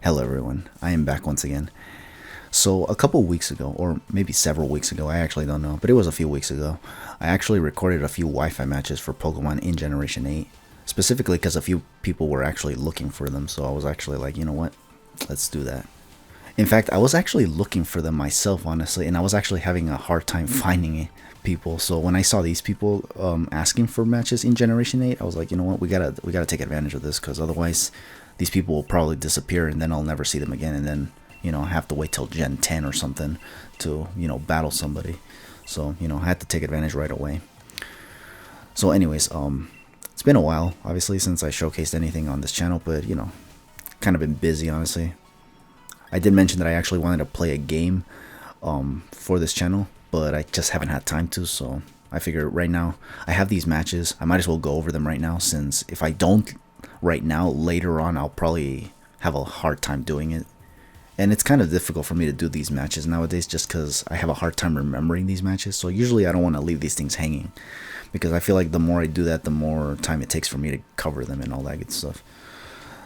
Hello everyone, I am back once again. So a couple weeks ago, or maybe several weeks ago, I actually don't know, but it was a few weeks ago, I actually recorded a few Wi-Fi matches for Pokemon in Generation 8. Specifically because a few people were actually looking for them, so I was actually like, you know what, let's do that. In fact, I was actually looking for them myself, honestly, and I was actually having a hard time finding people. So when I saw these people asking for matches in Generation 8, I was like, you know what, we gotta take advantage of this, because otherwise these people will probably disappear and then I'll never see them again, and then I have to wait till Gen 10 or something to battle somebody. So I had to take advantage right away. So anyways, it's been a while, obviously, since I showcased anything on this channel, but kind of been busy, honestly. I did mention that I actually wanted to play a game for this channel, but I just haven't had time to, so I figure right now I have these matches. I might as well go over them right now, since if I don't right now, later on I'll probably have a hard time doing it. And it's kind of difficult for me to do these matches nowadays just because I have a hard time remembering these matches. So usually I don't want to leave these things hanging, because I feel like the more I do that, the more time it takes for me to cover them and all that good stuff.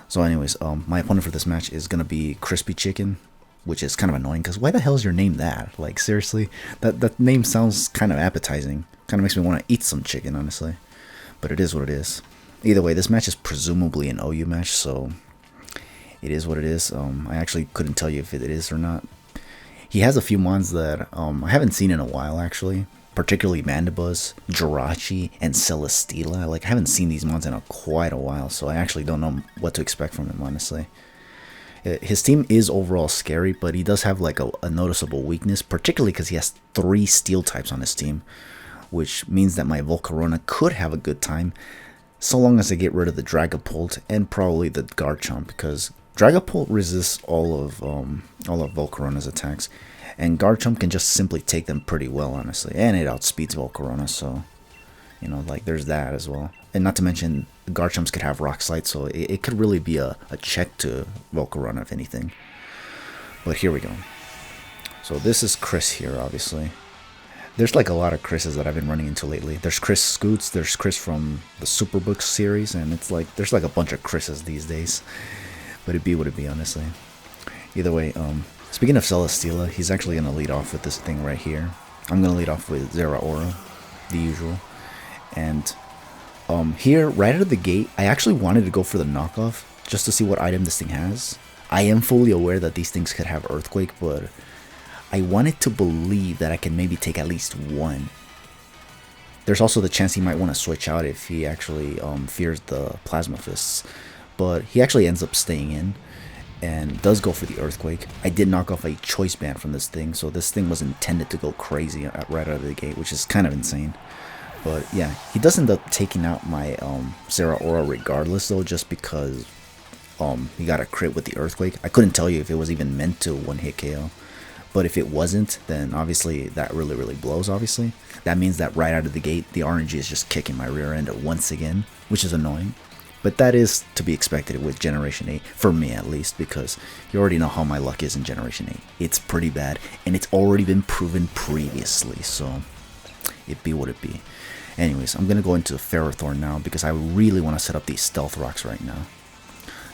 So anyways, my opponent for this match is going to be ChrispyChicken, which is kind of annoying because why the hell is your name that? Like, seriously? That name sounds kind of appetizing. Kind of makes me want to eat some chicken, honestly. But it is what it is. Either way, this match is presumably an OU match, so it is what it is. I actually couldn't tell you if it is or not. He has a few mons that I haven't seen in a while, actually. Particularly Mandibuzz, Jirachi, and Celesteela. Like, I haven't seen these mons in quite a while, so I actually don't know what to expect from him, honestly. His team is overall scary, but he does have like a noticeable weakness, particularly because he has 3 steel types on his team, which means that my Volcarona could have a good time, so long as I get rid of the Dragapult and probably the Garchomp, because Dragapult resists all of Volcarona's attacks, and Garchomp can just simply take them pretty well, honestly, and it outspeeds Volcarona, so like there's that as well. And not to mention, Garchomps could have Rock Slide, so it could really be a check to Volcarona, if anything. But here we go. So this is Chris here, obviously. There's like a lot of Chris's that I've been running into lately. There's Chris Scoots, there's Chris from the Superbooks series, and it's like there's like a bunch of Chris's these days. But it'd be what it'd be, honestly. Either way, speaking of Celesteela, he's actually gonna lead off with this thing right here. I'm gonna lead off with Zeraora, the usual. And here, right out of the gate, I actually wanted to go for the knockoff just to see what item this thing has. I am fully aware that these things could have Earthquake, but I wanted to believe that I can maybe take at least one. There's also the chance he might want to switch out if he actually fears the Plasma Fists. But he actually ends up staying in and does go for the Earthquake. I did knock off a Choice Band from this thing, so this thing was intended to go crazy right out of the gate, which is kind of insane. But yeah, he does end up taking out my Zeraora regardless, though, just because he got a crit with the Earthquake. I couldn't tell you if it was even meant to one-hit KO. But if it wasn't, then obviously that really blows, obviously. That means that right out of the gate, the RNG is just kicking my rear end once again, which is annoying. But that is to be expected with Generation 8, for me at least, because you already know how my luck is in Generation 8. It's pretty bad, and it's already been proven previously, so it be what it be. Anyways, I'm going to go into Ferrothorn now, because I really want to set up these Stealth Rocks right now.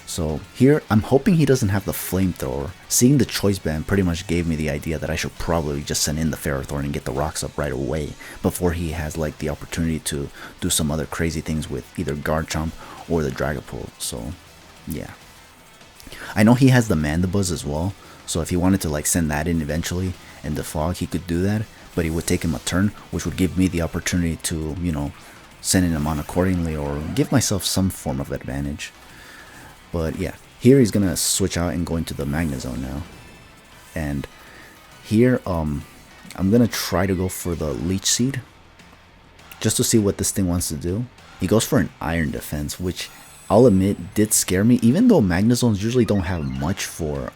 So here, I'm hoping he doesn't have the Flamethrower. Seeing the Choice Band pretty much gave me the idea that I should probably just send in the Ferrothorn and get the rocks up right away, before he has like the opportunity to do some other crazy things with either Garchomp or the Dragapult. So yeah, I know he has the Mandibuzz as well, so if he wanted to like send that in eventually and defog, he could do that, but it would take him a turn, which would give me the opportunity to send in him on accordingly, or give myself some form of advantage. But yeah, here he's gonna switch out and go into the Magnezone now. And here, I'm gonna try to go for the Leech Seed, just to see what this thing wants to do. He goes for an Iron Defense, which I'll admit did scare me, even though Magnezones usually don't have much for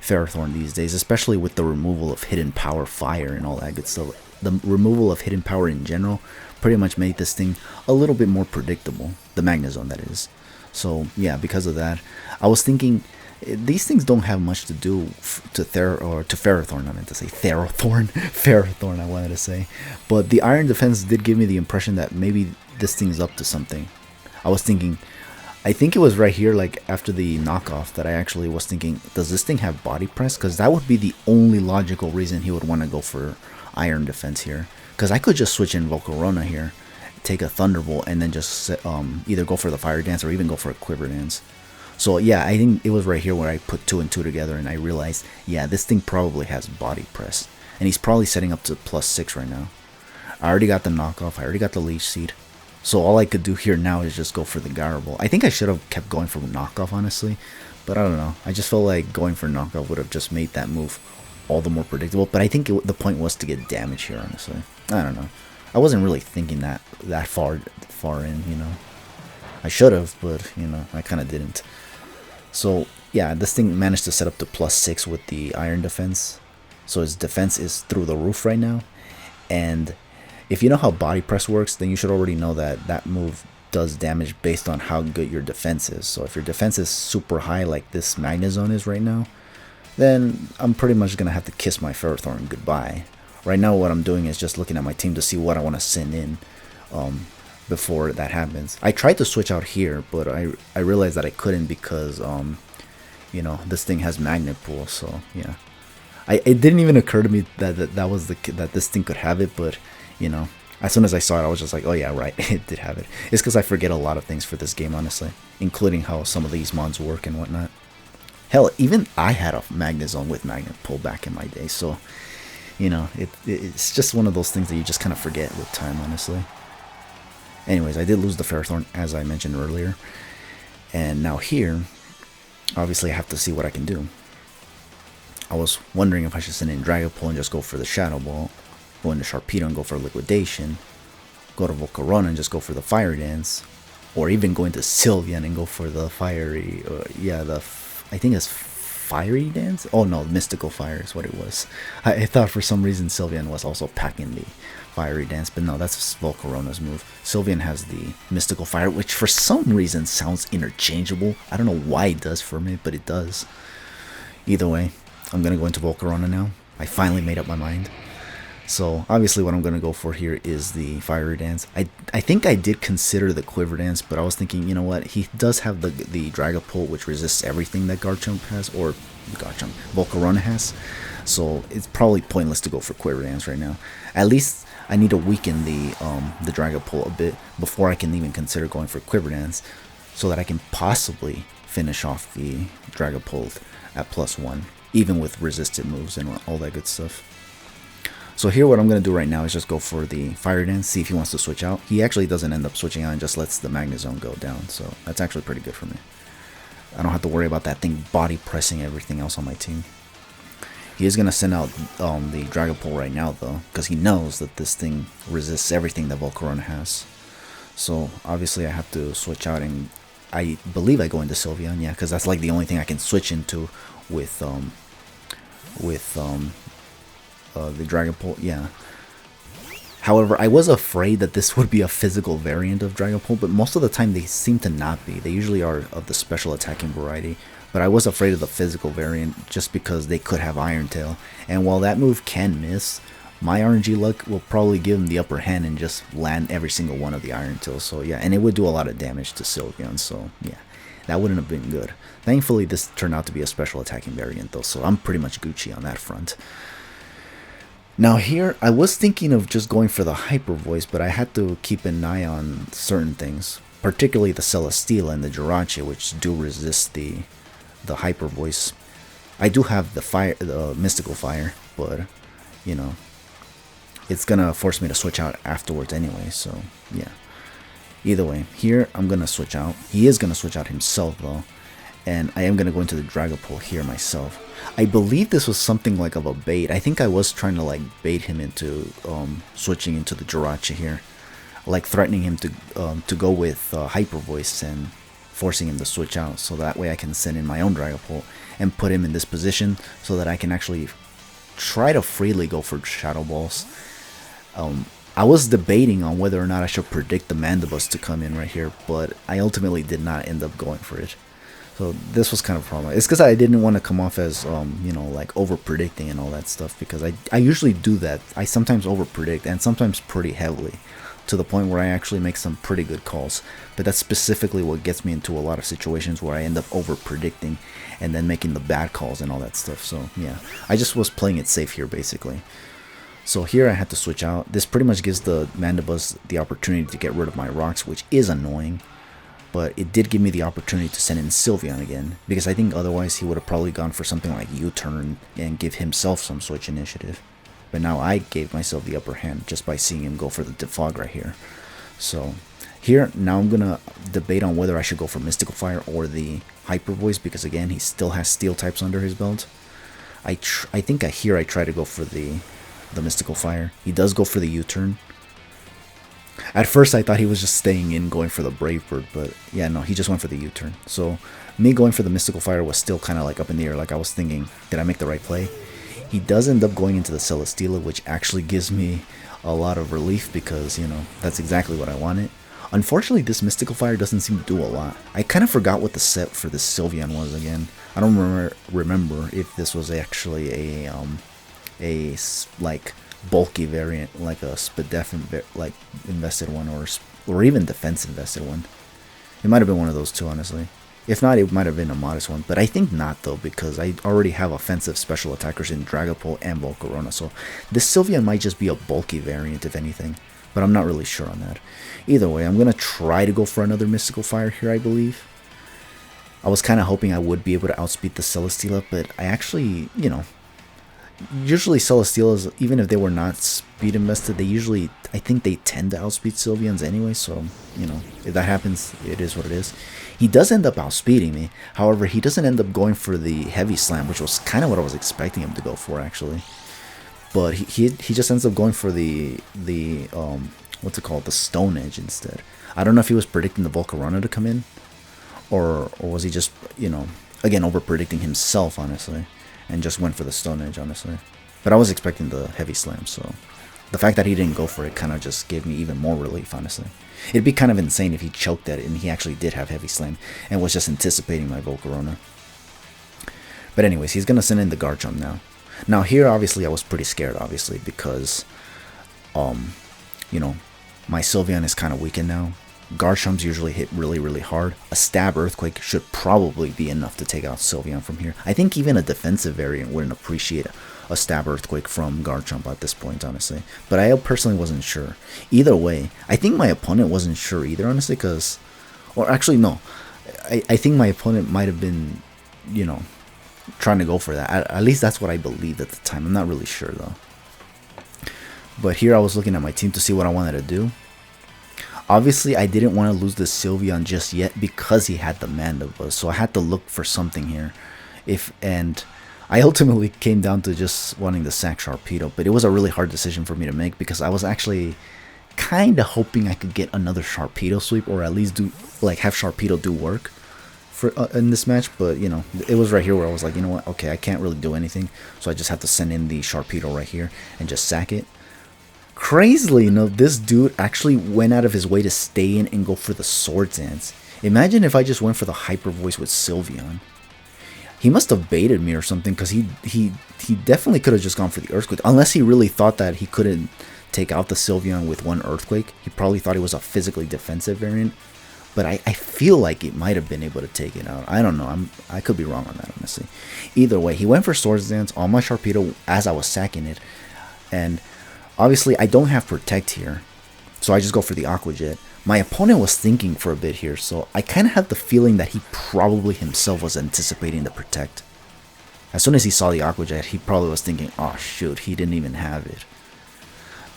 Ferrothorn these days, especially with the removal of Hidden Power Fire and all that good stuff. The removal of Hidden Power in general pretty much made this thing a little bit more predictable, the Magnezone that is. So yeah, because of that, I was thinking these things don't have much to do to Ferrothorn. I meant to say Ferrothorn, Ferrothorn. I wanted to say, but the Iron Defense did give me the impression that maybe this thing's up to something. I was thinking I think it was right here, like after the knockoff, that I actually was thinking, does this thing have body press? Because that would be the only logical reason he would want to go for iron defense here. Because I could just switch in Volcarona here, take a Thunderbolt, and then just either go for the Fire Dance or even go for a Quiver Dance. So yeah, I think it was right here where I put 2 and 2 together and I realized, yeah, this thing probably has body press. And he's probably setting up to +6 right now. I already got the knockoff, I already got the Leech Seed. So all I could do here now is just go for the Garable. I think I should have kept going for knockoff, honestly. But I don't know. I just felt like going for knockoff would have just made that move all the more predictable. But I think the point was to get damage here, honestly. I don't know. I wasn't really thinking that far in, you know. I should have, but, you know, I kind of didn't. So, yeah, this thing managed to set up to +6 with the iron defense. So his defense is through the roof right now. And if you know how body press works, then you should already know that that move does damage based on how good your defense is. So if your defense is super high like this Magnezone is right now, then I'm pretty much going to have to kiss my Ferrothorn goodbye. Right now what I'm doing is just looking at my team to see what I want to send in before that happens. I tried to switch out here, but I realized that I couldn't because, you know, this thing has Magnet Pool, so yeah. It didn't even occur to me that this thing could have it, but you know, as soon as I saw it, I was just like, oh yeah, right, it did have it. It's because I forget a lot of things for this game, honestly, including how some of these mons work and whatnot. Hell, even I had a Magnezone with Magnet Pull back in my day, so, you know, it's just one of those things that you just kind of forget with time, honestly. Anyways, I did lose the Ferrothorn, as I mentioned earlier, and now here, obviously I have to see what I can do. I was wondering if I should send in Dragapult and just go for the Shadow Ball, go into Sharpedo and go for Liquidation, go to Volcarona and just go for the Fire Dance, or even go into Sylveon and go for the Fiery, I think it's Fiery Dance? Oh no, Mystical Fire is what it was. I thought for some reason Sylveon was also packing the Fiery Dance, but no, that's Volcarona's move. Sylveon has the Mystical Fire, which for some reason sounds interchangeable. I don't know why it does for me, but it does. Either way, I'm going to go into Volcarona now. I finally made up my mind. So obviously what I'm going to go for here is the Fiery Dance. I think I did consider the Quiver Dance, but I was thinking, you know what, he does have the Dragapult, which resists everything that Garchomp has, or Volcarona has. So it's probably pointless to go for Quiver Dance right now. At least I need to weaken the Dragapult a bit before I can even consider going for Quiver Dance, so that I can possibly finish off the Dragapult at +1, even with resisted moves and all that good stuff. So here what I'm going to do right now is just go for the Fire Dance, see if he wants to switch out. He actually doesn't end up switching out and just lets the Magnezone go down, so that's actually pretty good for me. I don't have to worry about that thing body pressing everything else on my team. He is going to send out the Dragapult right now though, because he knows that this thing resists everything that Volcarona has. So obviously I have to switch out, and I believe I go into Sylveon, yeah, because that's like the only thing I can switch into with the Dragapult, yeah. However, I was afraid that this would be a physical variant of Dragapult, but most of the time they seem to not be. They usually are of the special attacking variety, but I was afraid of the physical variant just because they could have Iron Tail, and while that move can miss, my RNG luck will probably give him the upper hand and just land every single one of the Iron Tails, so yeah, and it would do a lot of damage to Sylveon, so yeah, that wouldn't have been good. Thankfully, this turned out to be a special attacking variant though, so I'm pretty much Gucci on that front. Now here, I was thinking of just going for the Hyper Voice, but I had to keep an eye on certain things, particularly the Celesteela and the Jirachi, which do resist the Hyper Voice. I do have the Mystical Fire, but you know, it's gonna force me to switch out afterwards anyway, so yeah. Either way, here I'm gonna switch out. He is gonna switch out himself though, and I am gonna go into the Dragapult here myself. I believe this was something like of a bait. I think I was trying to like bait him into switching into the Jirachi here, like threatening him to go with Hyper Voice and forcing him to switch out, so that way I can send in my own Dragapult and put him in this position so that I can actually try to freely go for Shadow Balls. I was debating on whether or not I should predict the Mandibus to come in right here, but I ultimately did not end up going for it. So this was kind of a problem. It's because I didn't want to come off as, you know, like over-predicting and all that stuff, because I usually do that. I sometimes over-predict, and sometimes pretty heavily, to the point where I actually make some pretty good calls. But that's specifically what gets me into a lot of situations where I end up over predicting and then making the bad calls and all that stuff. So yeah, I just was playing it safe here basically. So here I had to switch out. This pretty much gives the Mandibuzz the opportunity to get rid of my rocks, which is annoying. But it did give me the opportunity to send in Sylveon again, because I think otherwise he would have probably gone for something like U-turn and give himself some switch initiative. But now I gave myself the upper hand just by seeing him go for the Defog right here. So here, now I'm going to debate on whether I should go for Mystical Fire or the Hyper Voice, because again, he still has Steel types under his belt. I think here I try to go for the Mystical Fire. He does go for the U-turn. At first I thought he was just staying in, going for the Brave Bird, but yeah, no, he just went for the U-turn. So me going for the Mystical Fire was still kind of like up in the air, like I was thinking, did I make the right play? He does end up going into the Celesteela, which actually gives me a lot of relief because, you know, that's exactly what I wanted. Unfortunately, this Mystical Fire doesn't seem to do a lot. I kind of forgot what the set for this Sylveon was again. I don't remember if this was actually a like bulky variant, like a Spadef like invested one, or even defense invested one. It might have been one of those two, honestly. If not, it might have been a modest one, but I think not though, because I already have offensive special attackers in Dragapult and Volcarona, so this Sylveon might just be a bulky variant if anything, but I'm not really sure on that. Either way, I'm going to try to go for another Mystical Fire here, I believe. I was kind of hoping I would be able to outspeed the Celesteela, but I actually, you know, usually Celesteelas, even if they were not speed invested, they usually, I think they tend to outspeed Sylveons anyway, so, you know, if that happens, it is what it is. He does end up outspeeding me, however, he doesn't end up going for the Heavy Slam, which was kind of what I was expecting him to go for, actually. But he just ends up going for the what's it called, the Stone Edge instead. I don't know if he was predicting the Volcarona to come in, or was he just, you know, again, over predicting himself, honestly, and just went for the Stone Edge, honestly. But I was expecting the Heavy Slam, so the fact that he didn't go for it kind of just gave me even more relief, honestly. It'd be kind of insane if he choked at it and he actually did have Heavy Slam and was just anticipating my Volcarona. But anyways, he's going to send in the Garchomp now. Now here, obviously, I was pretty scared, obviously, because, you know, my Sylveon is kind of weakened now. Garchomps usually hit really, really hard. A Stab Earthquake should probably be enough to take out Sylveon from here. I think even a defensive variant wouldn't appreciate a Stab Earthquake from Garchomp at this point, honestly. But I personally wasn't sure. Either way, I think my opponent wasn't sure either, honestly, because... Or actually, no. I think my opponent might have been, you know, trying to go for that. At least that's what I believed at the time. I'm not really sure, though. But here I was looking at my team to see what I wanted to do. Obviously, I didn't want to lose the Sylveon just yet because he had the Mandibuzz, so I had to look for something here. And I ultimately came down to just wanting to sack Sharpedo, but it was a really hard decision for me to make because I was actually kind of hoping I could get another Sharpedo sweep, or at least do have Sharpedo do work for in this match. But you know, it was right here where I was like, you know what? Okay, I can't really do anything, so I just have to send in the Sharpedo right here and just sack it. Crazily, you know, this dude actually went out of his way to stay in and go for the Swords Dance. Imagine if I just went for the Hyper Voice with Sylveon. He must have baited me or something, because he definitely could have just gone for the Earthquake. Unless he really thought that he couldn't take out the Sylveon with one Earthquake. He probably thought it was a physically defensive variant. But I feel like it might have been able to take it out. I don't know. I could be wrong on that, honestly. Either way, he went for Swords Dance on my Sharpedo as I was sacking it. And obviously, I don't have Protect here, so I just go for the Aqua Jet. My opponent was thinking for a bit here, so I kind of have the feeling that he probably himself was anticipating the Protect. As soon as he saw the Aqua Jet, he probably was thinking, oh shoot, he didn't even have it.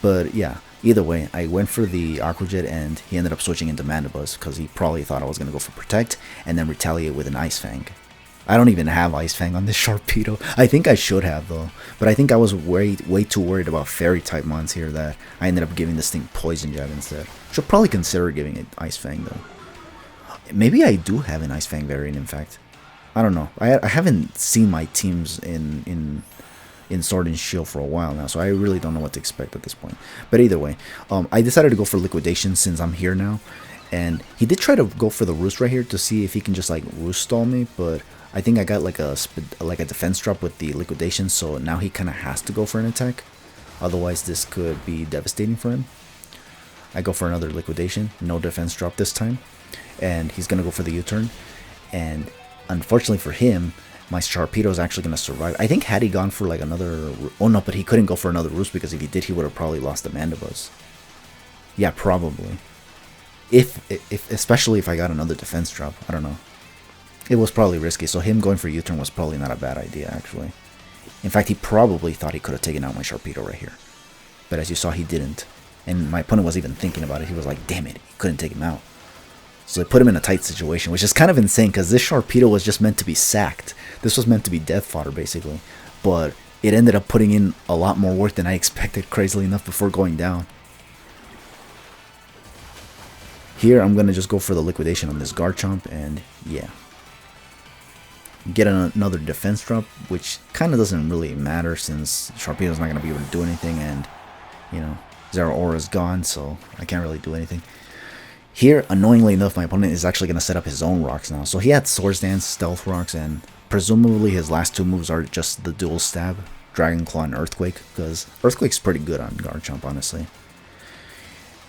But yeah, either way, I went for the Aqua Jet, and he ended up switching into Mandibuzz, because he probably thought I was going to go for Protect, and then retaliate with an Ice Fang. I don't even have Ice Fang on this Sharpedo. I think I should have, though. But I think I was way too worried about Fairy-type mons here that I ended up giving this thing Poison Jab instead. Should probably consider giving it Ice Fang, though. Maybe I do have an Ice Fang variant, in fact. I don't know. I haven't seen my teams in Sword and Shield for a while now, so I really don't know what to expect at this point. But either way, I decided to go for Liquidation since I'm here now. And he did try to go for the Roost right here to see if he can just, like, Roost stall me, but I think I got like a defense drop with the Liquidation, so now he kind of has to go for an attack. Otherwise, this could be devastating for him. I go for another liquidation, no defense drop this time, and he's gonna go for the U-turn. And unfortunately for him, my Sharpedo is actually gonna survive. I think had he gone for like another, oh no, but he couldn't go for another roost, because if he did, he would have probably lost the Mandibuzz. Yeah, probably. If especially if I got another defense drop, I don't know. It was probably risky, so him going for U-turn was probably not a bad idea, actually. In fact, he probably thought he could have taken out my Sharpedo right here. But as you saw, he didn't. And my opponent was even thinking about it. He was like, damn it, he couldn't take him out. So they put him in a tight situation, which is kind of insane, because this Sharpedo was just meant to be sacked. This was meant to be death fodder, basically. But it ended up putting in a lot more work than I expected, crazily enough, before going down. Here, I'm going to just go for the liquidation on this Garchomp, and yeah. Get another defense drop, which kind of doesn't really matter since Sharpedo's not going to be able to do anything, and, you know, Zeraora's gone, so I can't really do anything. Here, annoyingly enough, my opponent is actually going to set up his own rocks now. So he had Swords Dance, Stealth Rocks, and presumably his last two moves are just the dual stab, Dragon Claw and Earthquake, because Earthquake's pretty good on Garchomp, honestly.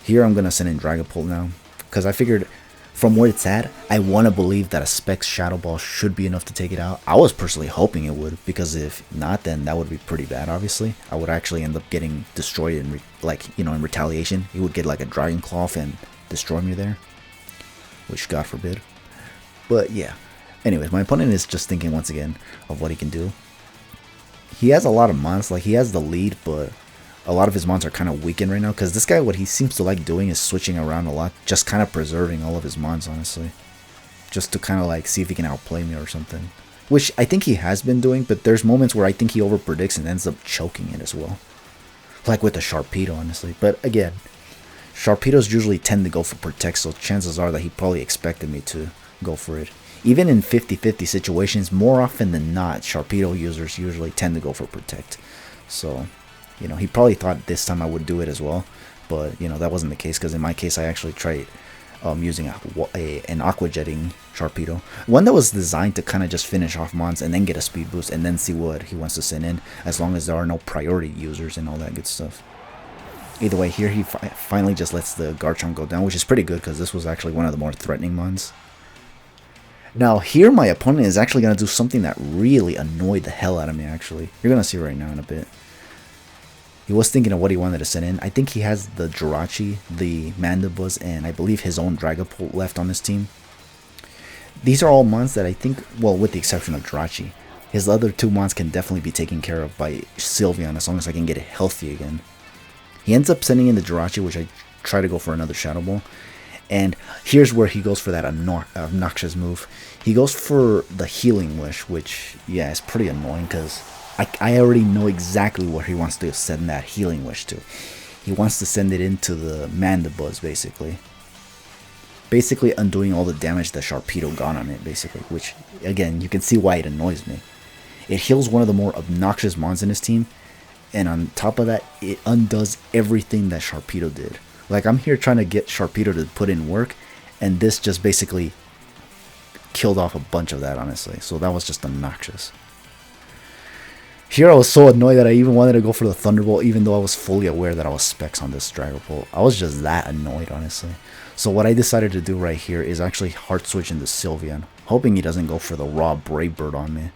Here I'm going to send in Dragapult now, because I figured from where it's at, I want to believe that a Specs Shadow Ball should be enough to take it out. I was personally hoping it would, because if not, then that would be pretty bad, obviously. I would actually end up getting destroyed in, in retaliation. He would get like a Dragon Claw and destroy me there, which God forbid. But yeah, anyways, my opponent is just thinking once again of what he can do. He has a lot of mons, like he has the lead, but a lot of his mons are kind of weakened right now, because this guy, what he seems to like doing is switching around a lot, just kind of preserving all of his mons, honestly, just to kind of like see if he can outplay me or something, which I think he has been doing. But there's moments where I think he over predicts and ends up choking it as well, like with the Sharpedo, honestly. But again, Sharpedos usually tend to go for Protect, so chances are that he probably expected me to go for it. Even in 50-50 situations, more often than not, Sharpedo users usually tend to go for Protect. So, you know, he probably thought this time I would do it as well. But, you know, that wasn't the case, because in my case, I actually tried using an Aqua Jetting Sharpedo. One that was designed to kind of just finish off mons and then get a speed boost and then see what he wants to send in, as long as there are no priority users and all that good stuff. Either way, here he finally just lets the Garchomp go down, which is pretty good, because this was actually one of the more threatening mons. Now, here my opponent is actually going to do something that really annoyed the hell out of me, actually. You're going to see right now in a bit. He was thinking of what he wanted to send in. I think he has the Jirachi, the Mandibuzz, and I believe his own Dragapult left on his team. These are all mons that I think, well, with the exception of Jirachi, his other two mons can definitely be taken care of by Sylveon, as long as I can get it healthy again. He ends up sending in the Jirachi, which I try to go for another Shadow Ball. And here's where he goes for that obnoxious move. He goes for the Healing Wish, which, yeah, is pretty annoying, because I already know exactly where he wants to send that Healing Wish to. He wants to send it into the Mandibuzz, basically. Basically undoing all the damage that Sharpedo got on it, basically. Which, again, you can see why it annoys me. It heals one of the more obnoxious mons in his team. And on top of that, it undoes everything that Sharpedo did. Like, I'm here trying to get Sharpedo to put in work, and this just basically killed off a bunch of that, honestly. So that was just obnoxious. Here I was so annoyed that I even wanted to go for the Thunderbolt, even though I was fully aware that I was Specs on this Dragapult. I was just that annoyed, honestly. So what I decided to do right here is actually hard switch into Sylveon, hoping he doesn't go for the raw Brave Bird on me.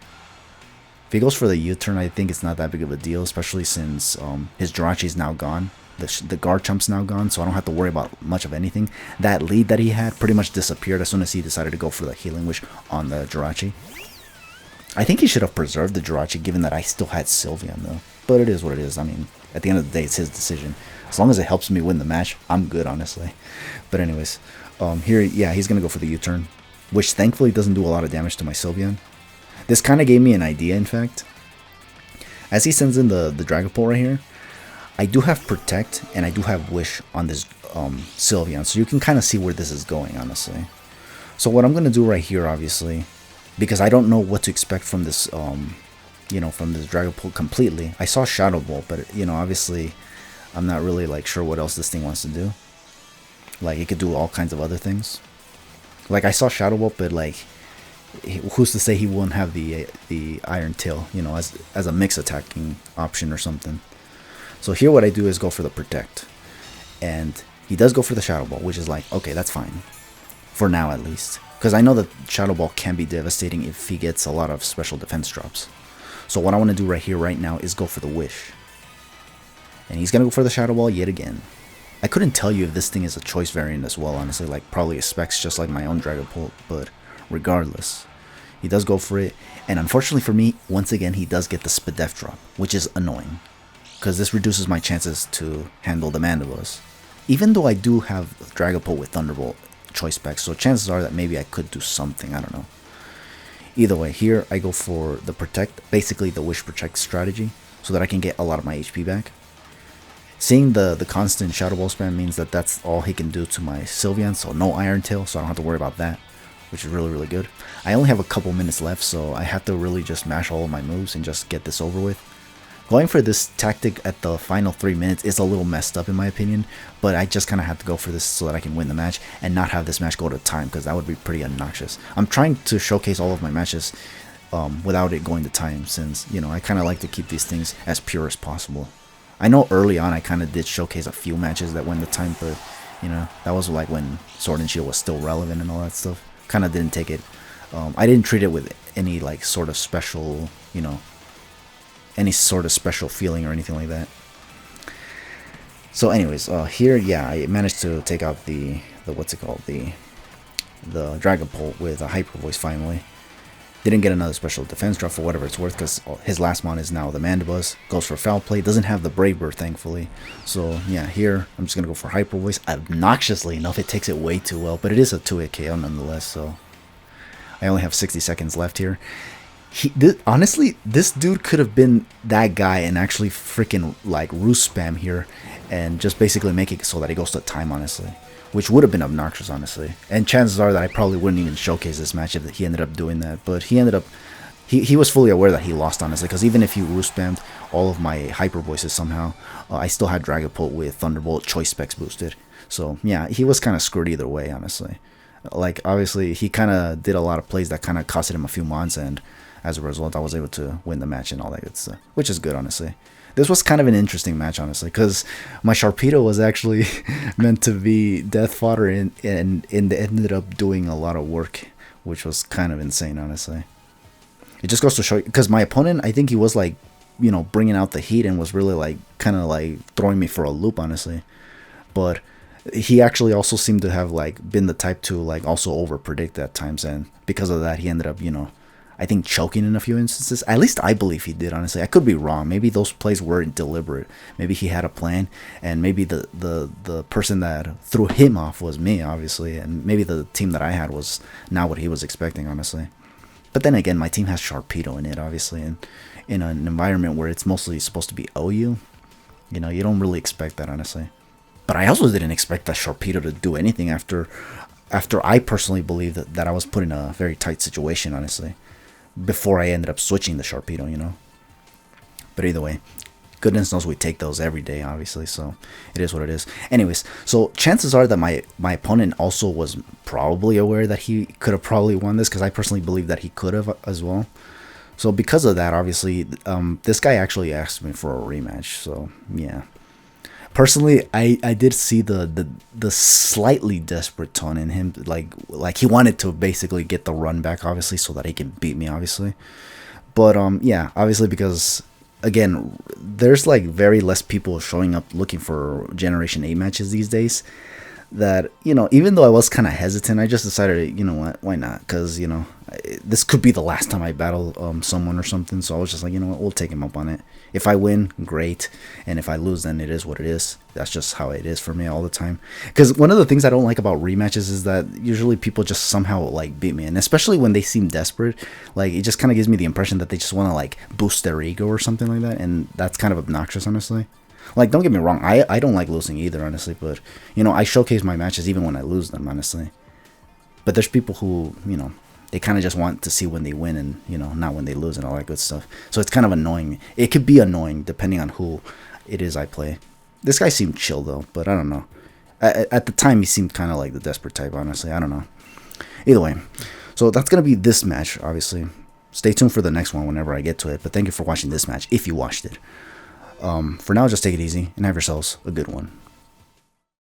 If he goes for the U-turn, I think it's not that big of a deal, especially since his Jirachi is now gone. The Garchomp's now gone, so I don't have to worry about much of anything. That lead that he had pretty much disappeared as soon as he decided to go for the Healing Wish on the Jirachi. I think he should have preserved the Jirachi, given that I still had Sylveon, though. But it is what it is. I mean, at the end of the day, it's his decision. As long as it helps me win the match, I'm good, honestly. But anyways, here, yeah, he's going to go for the U-turn, which thankfully doesn't do a lot of damage to my Sylveon. This kind of gave me an idea, in fact. As he sends in the Dragapult right here, I do have Protect and I do have Wish on this Sylveon, so you can kind of see where this is going, honestly. So what I'm going to do right here, obviously, because I don't know what to expect from this, from this Dragapult completely. I saw Shadow Ball, but, obviously, I'm not really, sure what else this thing wants to do. Like, it could do all kinds of other things. Like, I saw Shadow Ball, but, who's to say he won't have the Iron Tail, as a mix attacking option or something. So here what I do is go for the Protect. And He does go for the Shadow Ball, which is like, okay, that's fine. For now, at least. Because I know that Shadow Ball can be devastating if he gets a lot of special defense drops. So what I want to do right here, right now, is go for the Wish. And he's going to go for the Shadow Ball yet again. I couldn't tell you if this thing is a choice variant as well, honestly. Like, probably a specs just like my own Dragapult. But regardless, he does go for it. And unfortunately for me, once again, he does get the Spadef drop, which is annoying. Because this reduces my chances to handle the Mandibuzz. Even though I do have Dragapult with Thunderbolt choice specs, so chances are that maybe I could do something, I don't know. Either way, here I go for the Protect, basically the Wish Protect strategy, so that I can get a lot of my HP back. Seeing the constant Shadow Ball spam means that that's all he can do to my Sylveon, so no Iron Tail, so I don't have to worry about that, which is really, really good. I only have a couple minutes left, so I have to really just mash all of my moves and just get this over with. Going for this tactic at the final 3 minutes is a little messed up in my opinion, but I just kind of have to go for this so that I can win the match and not have this match go to time, because that would be pretty obnoxious. I'm trying to showcase all of my matches without it going to time, since, you know, I kind of like to keep these things as pure as possible. I know early on I kind of did showcase a few matches that went to time, but, you know, that was like when Sword and Shield was still relevant and all that stuff. Kind of didn't take it, I didn't treat it with any like sort of special, you know, any sort of special feeling or anything like that. So anyways, here, yeah, I managed to take out the what's it called, the Dragapult with a Hyper Voice finally. Didn't get another special defense drop for whatever it's worth, because his last mon is now the Mandibuzz. Goes for Foul Play, doesn't have the Brave Bird thankfully. So yeah, here I'm just gonna go for Hyper Voice. Obnoxiously enough, it takes it way too well, but it is a 2-hit KO nonetheless. So I only have 60 seconds left here. Honestly, this dude could have been that guy and actually freaking like Roost spam here and just basically make it so that he goes to time, honestly. Which would have been obnoxious, honestly. And chances are that I probably wouldn't even showcase this match if he ended up doing that. But he ended up, he was fully aware that he lost, honestly. Because even if he Roost spammed all of my Hyper Voices somehow, I still had Dragapult with Thunderbolt choice specs boosted. So yeah, he was kind of screwed either way, honestly. Like, obviously, he kind of did a lot of plays that kind of costed him a few mons, and as a result, I was able to win the match and all that good stuff, which is good, honestly. This was kind of an interesting match, honestly, because my Sharpedo was actually meant to be death fodder, and it ended up doing a lot of work, which was kind of insane, honestly. It just goes to show you, because my opponent, I think he was like, you know, bringing out the heat and was really like, kind of like throwing me for a loop, honestly. But he actually also seemed to have like been the type to like also over predict at times, and because of that, he ended up, you know, I think choking in a few instances. At least I believe he did, honestly. I could be wrong. Maybe those plays weren't deliberate. Maybe he had a plan, and maybe the person that threw him off was me, obviously, and maybe the team that I had was not what he was expecting, honestly. But then again, my team has Sharpedo in it, obviously, and in an environment where it's mostly supposed to be OU, you know, you don't really expect that, honestly. But I also didn't expect that Sharpedo to do anything after I personally believed that I was put in a very tight situation, honestly, before I ended up switching the Sharpedo, you know. But either way, goodness knows we take those every day, obviously, so it is what it is. Anyways, so chances are that my opponent also was probably aware that he could have probably won this, because I personally believe that he could have as well. So because of that, obviously, this guy actually asked me for a rematch, so yeah. Personally, I did see the slightly desperate tone in him, like he wanted to basically get the run back, obviously, so that he can beat me, obviously. But yeah, obviously, because again, there's like very less people showing up looking for Generation 8 matches these days, that, you know, even though I was kind of hesitant, I just decided, you know what, why not? Because, you know, this could be the last time I battle someone or something, so I was just like, you know what, we'll take him up on it. If I win, great, and if I lose, then it is what it is. That's just how it is for me all the time. Because one of the things I don't like about rematches is that usually people just somehow like beat me, and especially when they seem desperate, like it just kind of gives me the impression that they just want to like boost their ego or something like that, and that's kind of obnoxious, honestly. Like, don't get me wrong, I don't like losing either, honestly, but, you know, I showcase my matches even when I lose them, honestly. But there's people who, you know, they kind of just want to see when they win and, you know, not when they lose and all that good stuff. So it's kind of annoying. It could be annoying depending on who it is I play. This guy seemed chill, though, but I don't know. At the time, he seemed kind of like the desperate type, honestly. I don't know. Either way, so that's going to be this match, obviously. Stay tuned for the next one whenever I get to it, but thank you for watching this match, if you watched it. For now, just take it easy and have yourselves a good one.